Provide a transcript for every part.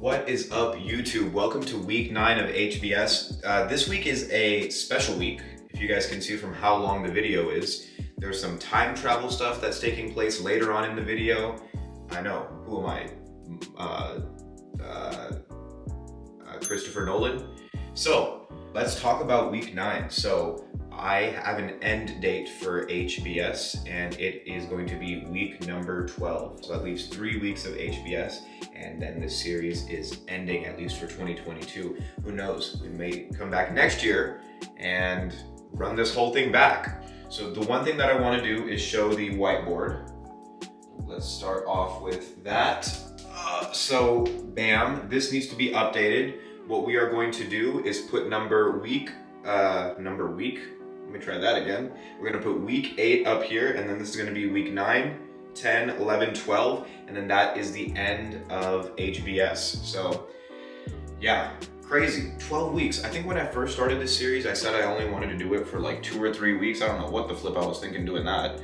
What is up, YouTube? Welcome to week 9 of HBS. This week is a special week. If you guys can see from how long the video is, there's some time travel stuff that's taking place later on in the video. I know, who am I? Christopher Nolan. So let's talk about week 9. So I have an end date for HBS and it is going to be week number 12. So that leaves 3 weeks of HBS and then this series is ending, at least for 2022. Who knows, we may come back next year and run this whole thing back. So the one thing that I want to do is show the whiteboard. Let's start off with that. So bam, this needs to be updated. What we are going to do is put number week. Let me try that again. We're gonna put week 8 up here, and then this is gonna be week 9, 10, 11, 12, and then that is the end of HBS. So yeah, crazy, 12 weeks. I think when I first started this series, I said I only wanted to do it for like 2 or 3 weeks. I don't know what the flip I was thinking doing that,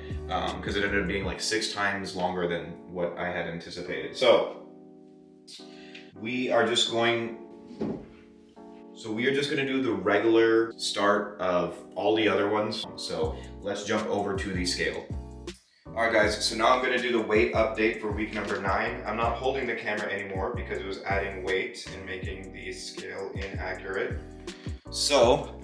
because it ended up being like 6 times longer than what I had anticipated. So we are just going to do the regular start of all the other ones. So let's jump over to the scale. All right guys, so now I'm gonna do the weight update for week number 9. I'm not holding the camera anymore because it was adding weight and making the scale inaccurate. So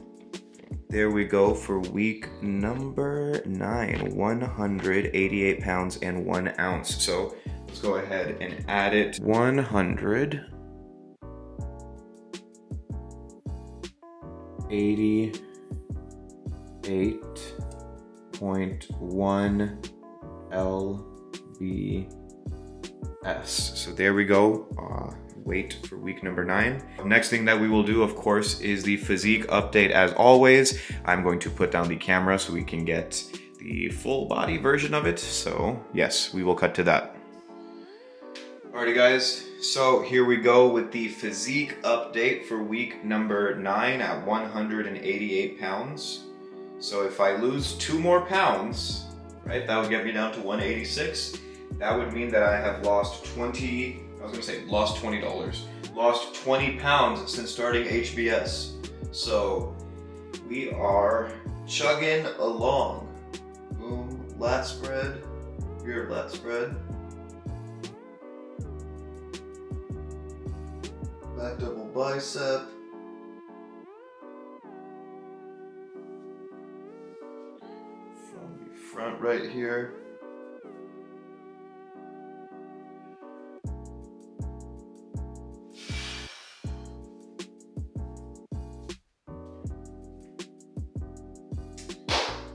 there we go for week number 9, 188 pounds and 1 ounce. So let's go ahead and add it. 188.1 lbs. So there we go. Weight for week number 9. Next thing that we will do, of course, is the physique update. As always, I'm going to put down the camera so we can get the full body version of it. So yes, we will cut to that. Alrighty guys, so here we go with the physique update for week number 9 at 188 pounds. So if I lose 2 more pounds, right, that would get me down to 186. That would mean that I have lost $20. Lost 20 pounds since starting HBS. So we are chugging along. Boom, lat spread, rear lat spread. Back double bicep. From the front right here.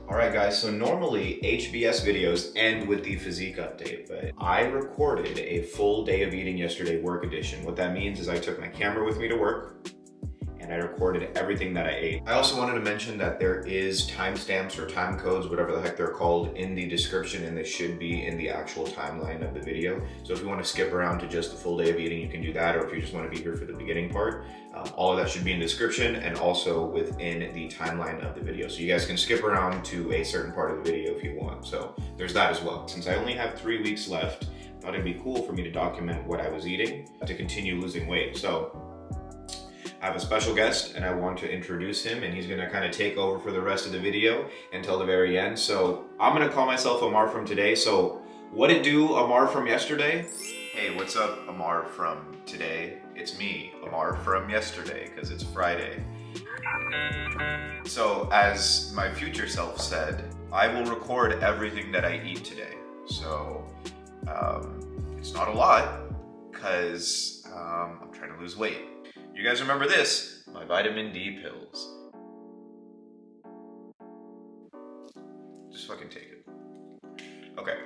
Alright guys, so normally HBS videos end with the physique update, but I recorded a full day of eating yesterday, work edition. What that means is I took my camera with me to work and I recorded everything that I ate. I also wanted to mention that there is timestamps or time codes, whatever the heck they're called, in the description, and they should be in the actual timeline of the video. So if you want to skip around to just the full day of eating, you can do that, or if you just want to be here for the beginning part, all of that should be in the description and also within the timeline of the video. So you guys can skip around to a certain part of the video if you want. So there's that as well. Since I only have 3 weeks left, I thought it'd be cool for me to document what I was eating to continue losing weight. So I have a special guest and I want to introduce him, and he's gonna kind of take over for the rest of the video until the very end. So I'm gonna call myself Ammar from today. So what it do, Ammar from yesterday? Hey, what's up, Ammar from today? It's me, Ammar from yesterday, because it's Friday. So as my future self said, I will record everything that I eat today. So it's not a lot, because I'm trying to lose weight. You guys remember this, my vitamin D pills. Just fucking take it. Okay.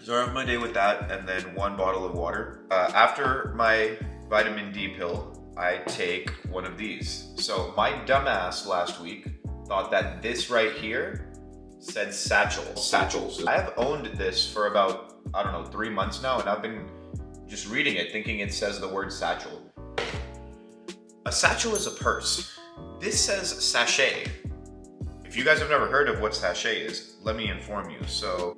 So I have my day with that, and then 1 bottle of water. After my vitamin D pill, I take one of these. So my dumbass last week thought that this right here said satchels. I have owned this for about, I don't know, 3 months now, and I've been just reading it thinking it says the word satchel. A satchel is a purse. This says sachet. If you guys have never heard of what sachet is, let me inform you. So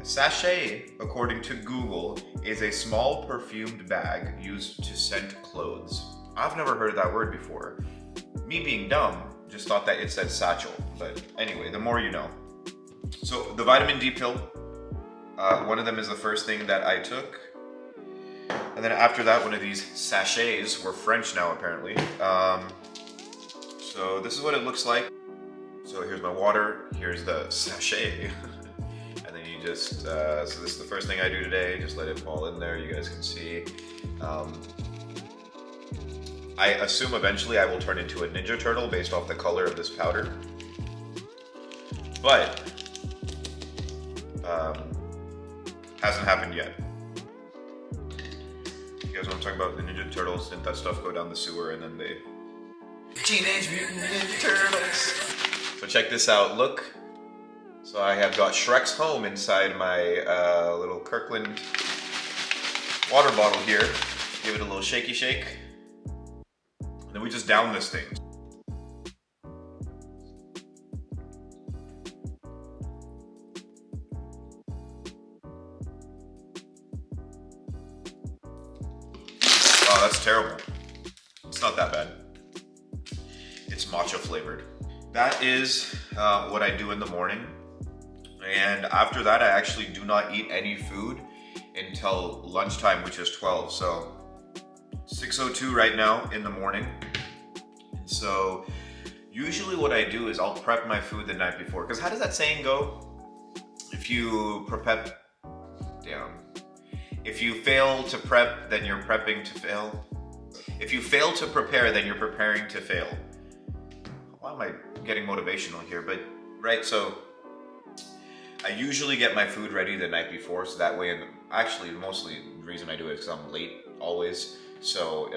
Sachet, according to Google, is a small perfumed bag used to scent clothes. I've never heard that word before. Me being dumb, just thought that it said satchel. But anyway, the more you know. So the vitamin D pill, one of them is the first thing that I took. And then after that, one of these sachets, we're French now apparently. So this is what it looks like. So here's my water, here's the sachet. And then you just, so this is the first thing I do today, just let it fall in there, you guys can see. I assume eventually I will turn into a Ninja Turtle based off the color of this powder. But, hasn't happened yet. You guys know what I'm talking about? The Ninja Turtles, didn't that stuff go down the sewer and then they... Teenage Mutant Ninja Turtles! So check this out, look. So I have got Shrek's home inside my little Kirkland water bottle here. Give it a little shaky shake. And then we just down this thing. Wow, that's terrible. It's not that bad. It's matcha flavored. That is what I do in the morning. And after that, I actually do not eat any food until lunchtime, which is 12. So 6:02 right now in the morning. And so usually what I do is I'll prep my food the night before. Because how does that saying go? If you prep, if you fail to prep, then you're prepping to fail. If you fail to prepare, then you're preparing to fail. Why am I getting motivational here? But, right, so I usually get my food ready the night before, so that way, actually, mostly the reason I do it is because I'm late, always. So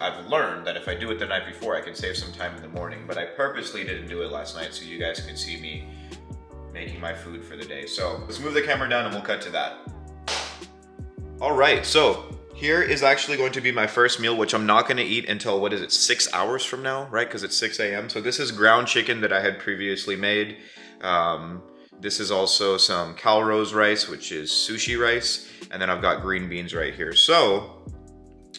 I've learned that if I do it the night before, I can save some time in the morning, but I purposely didn't do it last night so you guys can see me making my food for the day. So let's move the camera down and we'll cut to that. All right, so here is actually going to be my first meal, which I'm not gonna eat until, what is it, 6 hours from now, right? Because it's 6 a.m. So this is ground chicken that I had previously made. This is also some Calrose rice, which is sushi rice. And then I've got green beans right here. So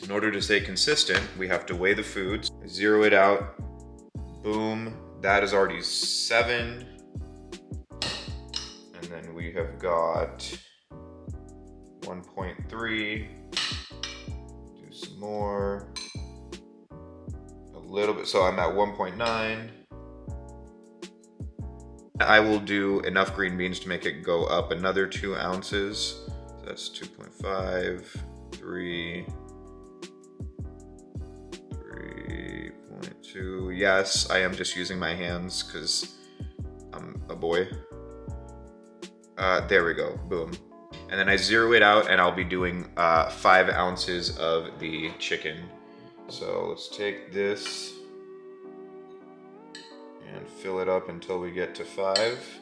in order to stay consistent, we have to weigh the foods, zero it out, boom. That is already 7. And then we have got 1.3. Do some more. A little bit, so I'm at 1.9. I will do enough green beans to make it go up another 2 ounces. So that's 2.5, 3, 3.2. Yes, I am just using my hands because I'm a boy. There we go, boom. And then I zero it out and I'll be doing 5 ounces of the chicken. So let's take this and fill it up until we get to 5.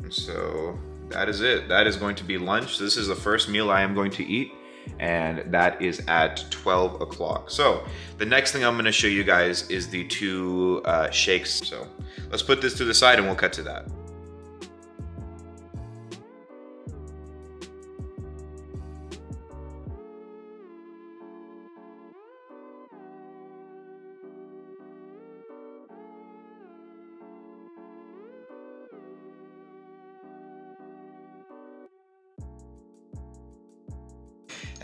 And so that is it. That is going to be lunch. This is the first meal I am going to eat, and that is at 12 o'clock. So the next thing I'm going to show you guys is the 2 shakes. So let's put this to the side and we'll cut to that.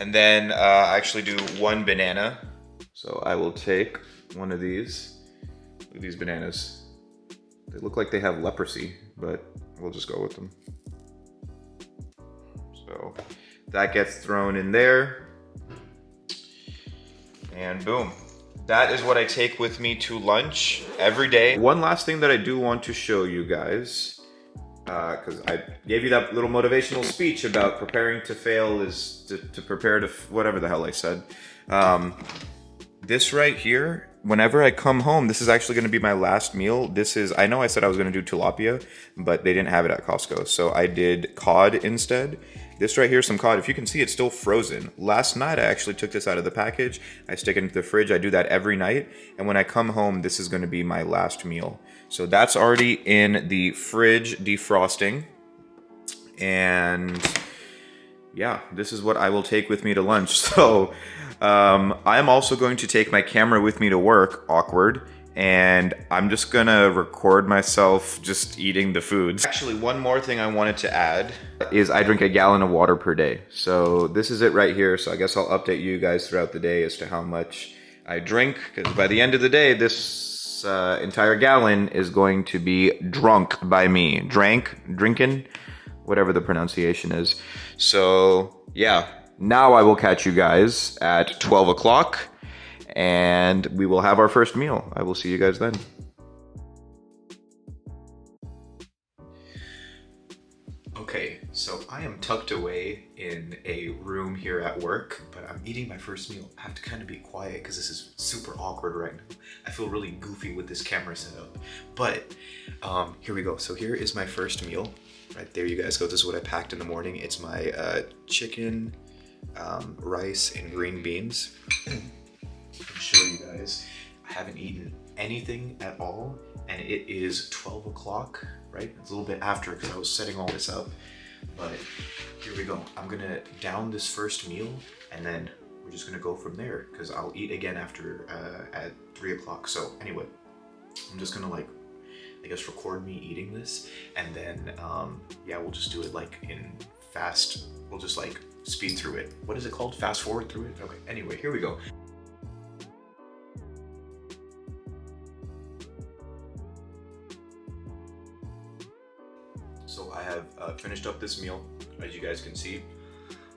And then I actually do 1 banana. So I will take one of these. Look at these bananas. They look like they have leprosy, but we'll just go with them. So that gets thrown in there. And boom. That is what I take with me to lunch every day. One last thing that I do want to show you guys, because I gave you that little motivational speech about preparing to fail is to prepare to whatever the hell I said. This right here whenever I come home, this is actually going to be my last meal. This is, I know I said I was going to do tilapia, but they didn't have it at Costco. So I did cod instead. This right here is some cod. If you can see, it's still frozen. Last night, I actually took this out of the package. I stick it into the fridge. I do that every night. And when I come home, this is going to be my last meal. So that's already in the fridge defrosting. And yeah, this is what I will take with me to lunch. So I'm also going to take my camera with me to work, awkward, and I'm just gonna record myself just eating the foods. Actually, one more thing I wanted to add is I drink a gallon of water per day. So this is it right here. So I guess I'll update you guys throughout the day as to how much I drink, because by the end of the day, this entire gallon is going to be drunk by me. Drinking, whatever the pronunciation is. So yeah, now I will catch you guys at 12 o'clock and we will have our first meal. I will see you guys then. Okay, so I am tucked away in a room here at work, but I'm eating my first meal. I have to kind of be quiet because this is super awkward right now. I feel really goofy with this camera setup, but here we go. So here is my first meal. Right there you guys go. This is what I packed in the morning. It's my chicken, rice, and green beans. I'll show you guys. I haven't eaten anything at all, and it is 12 o'clock, right? It's a little bit after because I was setting all this up, but here we go. I'm gonna down this first meal, and then we're just gonna go from there because I'll eat again after at 3 o'clock. So anyway, I'm just gonna like, I guess, record me eating this, and then yeah, we'll just do it like in fast, we'll just like speed through it. What is it called? Fast forward through it? Okay, anyway, here we go. So I have finished up this meal, as you guys can see.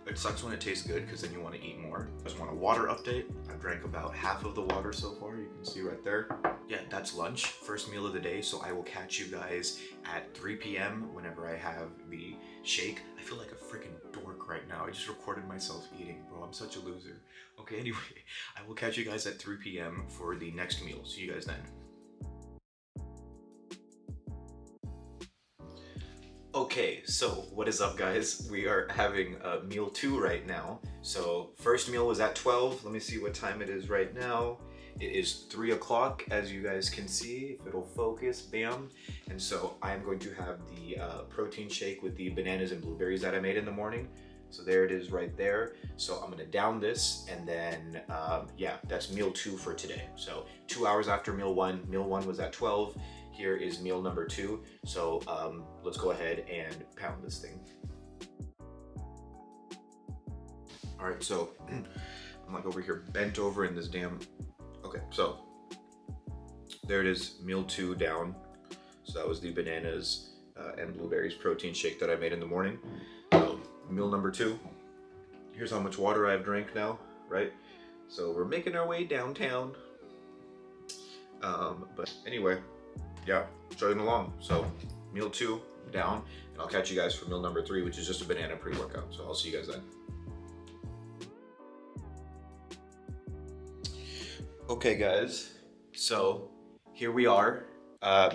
It sucks when it tastes good because then you want to eat more. I just want a water update. I've drank about half of the water so far. You can see right there. Yeah, that's lunch, first meal of the day. So I will catch you guys at 3 p.m. whenever I have the shake. I feel like a freaking dork right now. I just recorded myself eating, bro. I'm such a loser. Okay, anyway, I will catch you guys at 3 p.m. for the next meal. See you guys then. Okay, so what is up, guys? We are having meal 2 right now. So first meal was at 12. Let me see what time it is right now. It is 3 o'clock, as you guys can see, if it'll focus, bam. And so I am going to have the protein shake with the bananas and blueberries that I made in the morning. So there it is right there. So I'm gonna down this, and then yeah, that's meal 2 for today. So 2 hours after meal 1. Meal 1 was at 12. Here is meal number 2. So let's go ahead and pound this thing. All right, so I'm like over here bent over in this damn, okay, so there it is, meal 2 down. So that was the bananas and blueberries protein shake that I made in the morning. So meal number 2, here's how much water I've drank now, right? So we're making our way downtown. But anyway, yeah, chugging along. So meal 2 down, and I'll catch you guys for meal number 3, which is just a banana pre-workout. So I'll see you guys then. Okay guys, so here we are,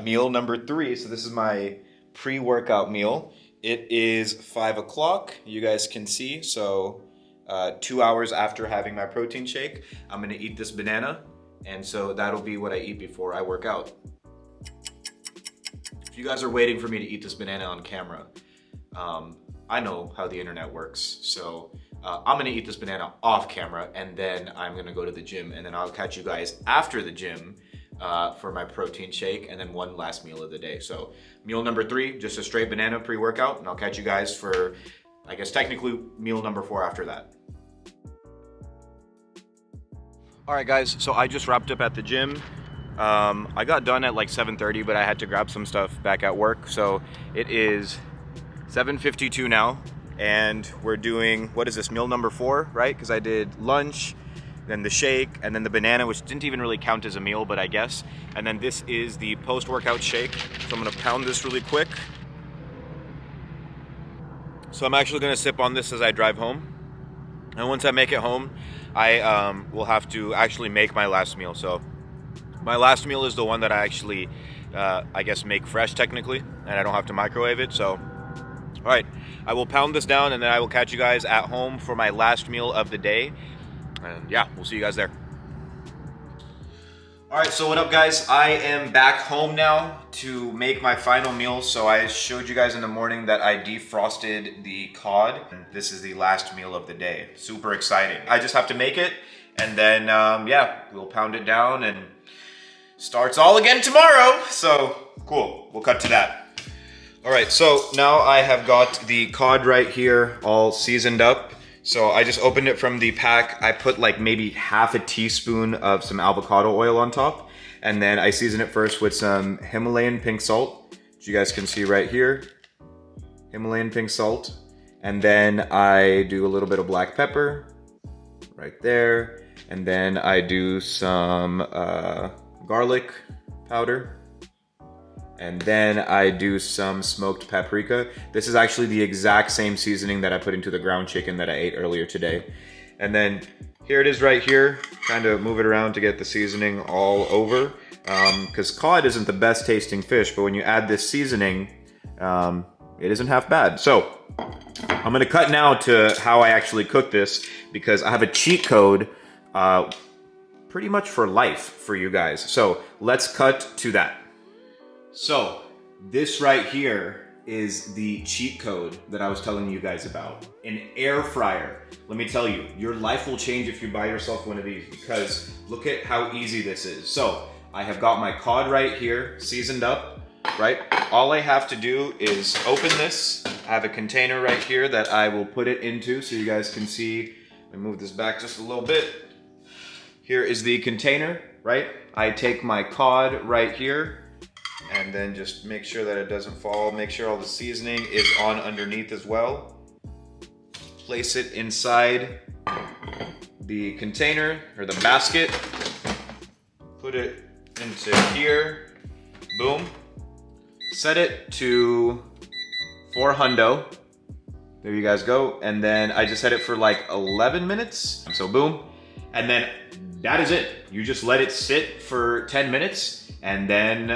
meal number 3. So this is my pre-workout meal. It is 5 o'clock, you guys can see. So 2 hours after having my protein shake, I'm gonna eat this banana. And so that'll be what I eat before I work out. If you guys are waiting for me to eat this banana on camera, I know how the internet works. So I'm gonna eat this banana off camera, and then I'm gonna go to the gym, and then I'll catch you guys after the gym for my protein shake, and then one last meal of the day. So meal number 3, just a straight banana pre-workout, and I'll catch you guys for, I guess technically, meal number 4 after that. All right guys, so I just wrapped up at the gym. I got done at like 7:30, but I had to grab some stuff back at work. So it is 7:52 now, and we're doing, what is this, meal number 4, right? Because I did lunch, then the shake, and then the banana, which didn't even really count as a meal, but I guess. And then this is the post-workout shake. So I'm gonna pound this really quick. So I'm actually gonna sip on this as I drive home. And once I make it home, I will have to actually make my last meal. So My last meal is the one that I actually, I guess, make fresh technically, and I don't have to microwave it. So, all right, I will pound this down, and then I will catch you guys at home for my last meal of the day. And yeah, we'll see you guys there. All right, so what up, guys? I am back home now to make my final meal. So I showed you guys in the morning that I defrosted the cod. This is the last meal of the day. Super exciting. I just have to make it, and then yeah, we'll pound it down and starts all again tomorrow. So cool, we'll cut to that. All right, so now I have got the cod right here all seasoned up. So I just opened it from the pack. I put like maybe half a teaspoon of some avocado oil on top. And then I season it first with some Himalayan pink salt, which you guys can see right here. Himalayan pink salt. And then I do a little bit of black pepper right there. And then I do some garlic powder. And then I do some smoked paprika. This is actually the exact same seasoning that I put into the ground chicken that I ate earlier today. And then here it is right here. Kind of move it around to get the seasoning all over. Because cod isn't the best tasting fish, but when you add this seasoning, it isn't half bad. So I'm gonna cut now to how I actually cook this, because I have a cheat code pretty much for life for you guys. So let's cut to that. So this right here is the cheat code that I was telling you guys about. An air fryer. Let me tell you, your life will change if you buy yourself one of these, because look at how easy this is. So I have got my cod right here, seasoned up, right? All I have to do is open this. I have a container right here that I will put it into so you guys can see. Let me move this back just a little bit. Here is the container, right? I take my cod right here, and then just make sure that it doesn't fall. Make sure all the seasoning is on underneath as well. Place it inside the container or the basket. Put it into here. Boom. Set it to 400. There you guys go. And then I just set it for like 11 minutes. So boom. And then that is it. You just let it sit for 10 minutes. And then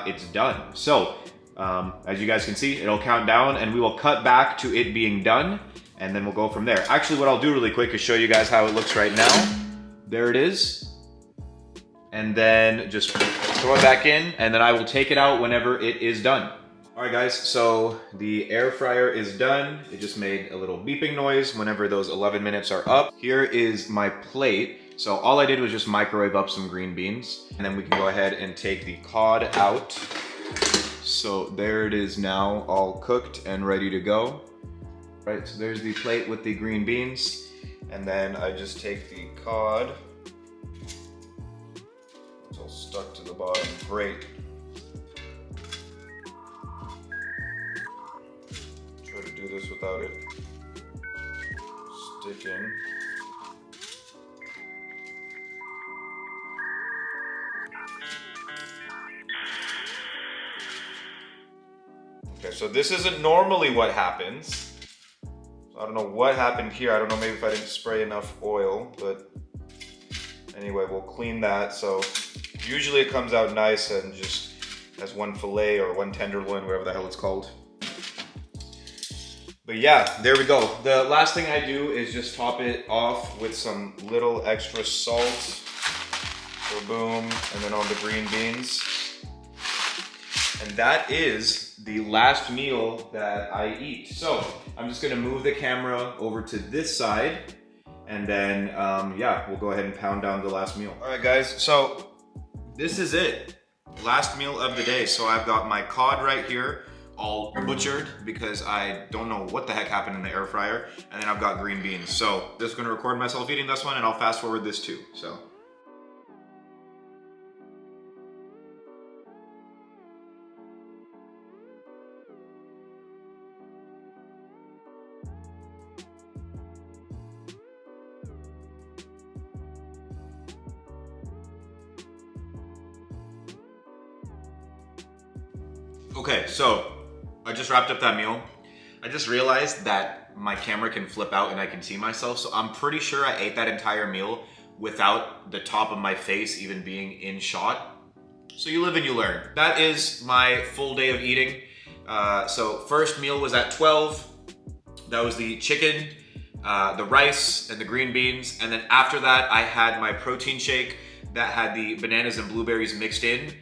it's done. So, as you guys can see, it'll count down and we will cut back to it being done, and then we'll go from there. Actually, what I'll do really quick is show you guys how it looks right now. There it is. And then just throw it back in, and then I will take it out whenever it is done. All right, guys, so the air fryer is done. It just made a little beeping noise whenever those 11 minutes are up. Here is my plate. So all I did was just microwave up some green beans, and then we can go ahead and take the cod out. So there it is now, all cooked and ready to go. Right, so there's the plate with the green beans, and then I just take the cod. It's all stuck to the bottom, great. Try to do this without it sticking. Okay, so this isn't normally what happens. So I don't know what happened here. I don't know, maybe if I didn't spray enough oil, but anyway, we'll clean that. So usually it comes out nice and just as one fillet or one tenderloin, whatever the hell it's called. But yeah, there we go. The last thing I do is just top it off with some little extra salt. So boom, and then on the green beans. And that is the last meal that I eat. So I'm just gonna move the camera over to this side, and then yeah, we'll go ahead and pound down the last meal. All right, guys, so this is it. Last meal of the day. So I've got my cod right here, all butchered because I don't know what the heck happened in the air fryer. And then I've got green beans. So just gonna record myself eating this one, and I'll fast forward this too, so. Okay, so I just wrapped up that meal. I just realized that my camera can flip out and I can see myself, so I'm pretty sure I ate that entire meal without the top of my face even being in shot. So you live and you learn. That is my full day of eating. So first meal was at 12. That was the chicken, the rice, and the green beans. And then after that, I had my protein shake that had the bananas and blueberries mixed in.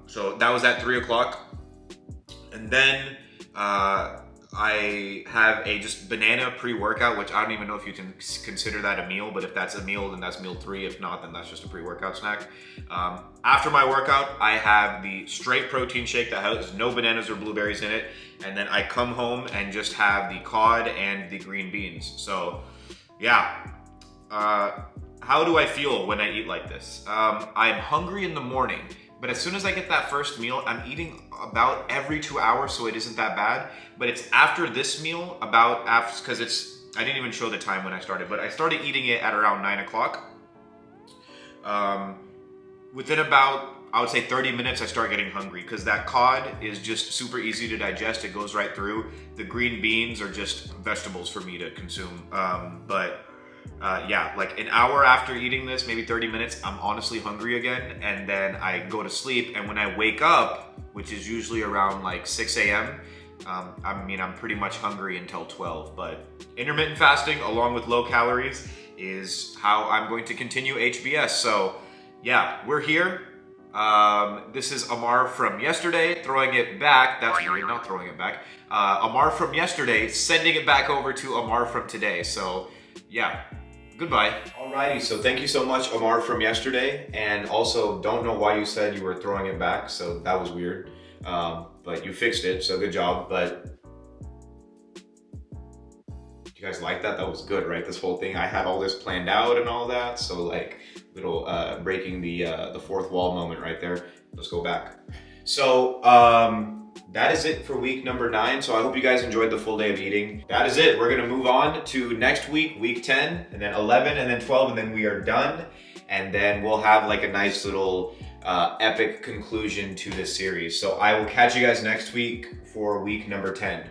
So that was at 3 o'clock. And then I have a just banana pre-workout, which I don't even know if you can consider that a meal, but if that's a meal, then that's meal 3. If not, then that's just a pre-workout snack. After my workout, I have the straight protein shake that has no bananas or blueberries in it. And then I come home and just have the cod and the green beans. So yeah, how do I feel when I eat like this? I'm hungry in the morning, but as soon as I get that first meal, I'm eating about every 2 hours, so it isn't that bad. But it's after this meal, because I didn't even show the time when I started, but I started eating it at around 9 o'clock. Within about, I would say 30 minutes, I start getting hungry because that cod is just super easy to digest. It goes right through. The green beans are just vegetables for me to consume. Yeah, like an hour after eating this, maybe 30 minutes, I'm honestly hungry again. And then I go to sleep. And when I wake up, which is usually around like 6 a.m., I'm pretty much hungry until 12. But intermittent fasting, along with low calories, is how I'm going to continue HBS. So yeah, we're here. This is Ammar from yesterday, throwing it back. That's weird, not throwing it back. Ammar from yesterday, sending it back over to Ammar from today. So yeah, goodbye. Alrighty, so thank you so much, Ammar from yesterday. And also, don't know why you said you were throwing it back, so that was weird. But you fixed it, so good job. But you guys like that? That was good, right? This whole thing, I had all this planned out and all that. So like little breaking the fourth wall moment right there. Let's go back. So that is it for week number 9. So I hope you guys enjoyed the full day of eating. That is it. We're gonna move on to next week, week 10, and then 11, and then 12, and then we are done. And then we'll have like a nice little epic conclusion to this series. So I will catch you guys next week for week number 10.